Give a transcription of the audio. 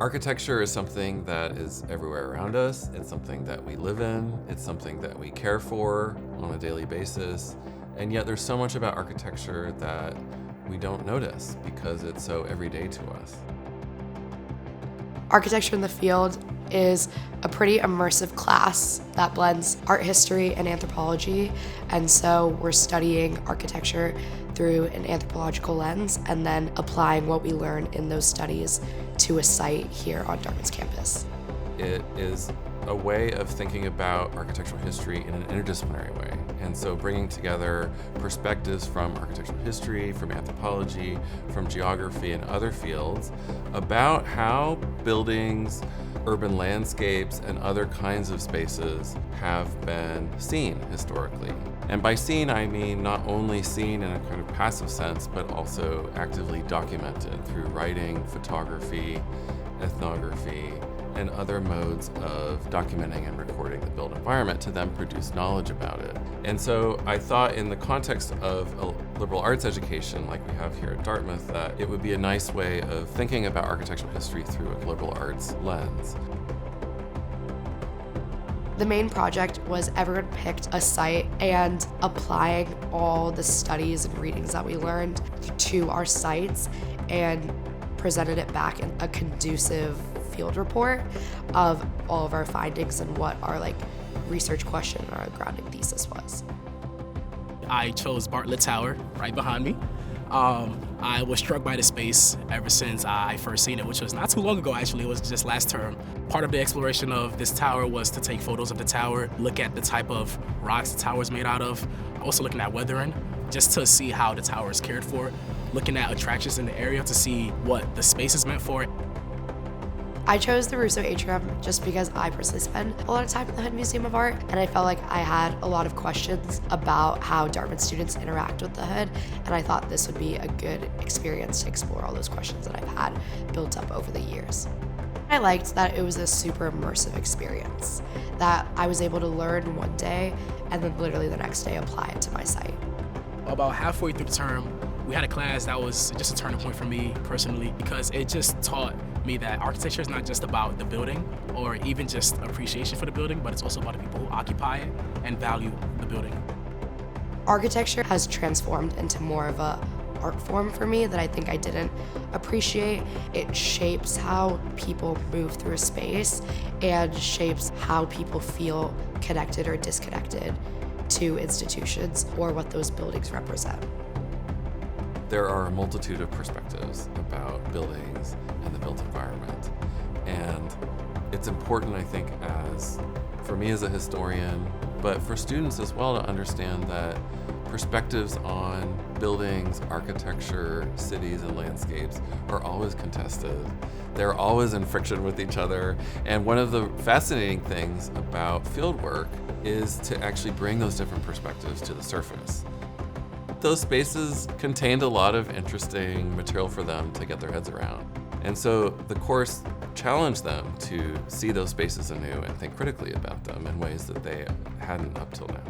Architecture is something that is everywhere around us. It's something that we live in. It's something that we care for on a daily basis. And yet there's so much about architecture that we don't notice because it's so everyday to us. Architecture in the Field is a pretty immersive class that blends art history and anthropology, and so we're studying architecture through an anthropological lens and then applying what we learn in those studies to a site here on Dartmouth's campus. It is a way of thinking about architectural history in an interdisciplinary way. And so bringing together perspectives from architectural history, from anthropology, from geography and other fields about how buildings, urban landscapes, and other kinds of spaces have been seen historically. And by seen, I mean not only seen in a kind of passive sense, but also actively documented through writing, photography, ethnography, and other modes of documenting and recording the built environment to then produce knowledge about it. And so I thought in the context of a liberal arts education like we have here at Dartmouth that it would be a nice way of thinking about architectural history through a liberal arts lens. The main project was everyone picked a site and applying all the studies and readings that we learned to our sites and presented it back in a conducive field report of all of our findings and what our research question or our grounding thesis was. I chose Bartlett Tower right behind me. I was struck by the space ever since I first seen it, which was not too long ago actually, it was just last term. Part of the exploration of this tower was to take photos of the tower, look at the type of rocks the tower is made out of, also looking at weathering, just to see how the tower is cared for, looking at attractions in the area to see what the space is meant for. I chose the Russo Atrium just because I personally spend a lot of time in the Hood Museum of Art, and I felt like I had a lot of questions about how Dartmouth students interact with the Hood, and I thought this would be a good experience to explore all those questions that I've had built up over the years. I liked that it was a super immersive experience, that I was able to learn one day and then literally the next day apply it to my site. About halfway through the term, we had a class that was just a turning point for me personally because it just taught me that architecture is not just about the building or even just appreciation for the building, but it's also about the people who occupy it and value the building. Architecture has transformed into more of a art form for me that I think I didn't appreciate. It shapes how people move through a space and shapes how people feel connected or disconnected to institutions or what those buildings represent. There are a multitude of perspectives about buildings and the built environment. And it's important, I think, for me as a historian, but for students as well to understand that perspectives on buildings, architecture, cities, and landscapes are always contested. They're always in friction with each other. And one of the fascinating things about fieldwork is to actually bring those different perspectives to the surface. Those spaces contained a lot of interesting material for them to get their heads around. And so the course challenged them to see those spaces anew and think critically about them in ways that they hadn't up till now.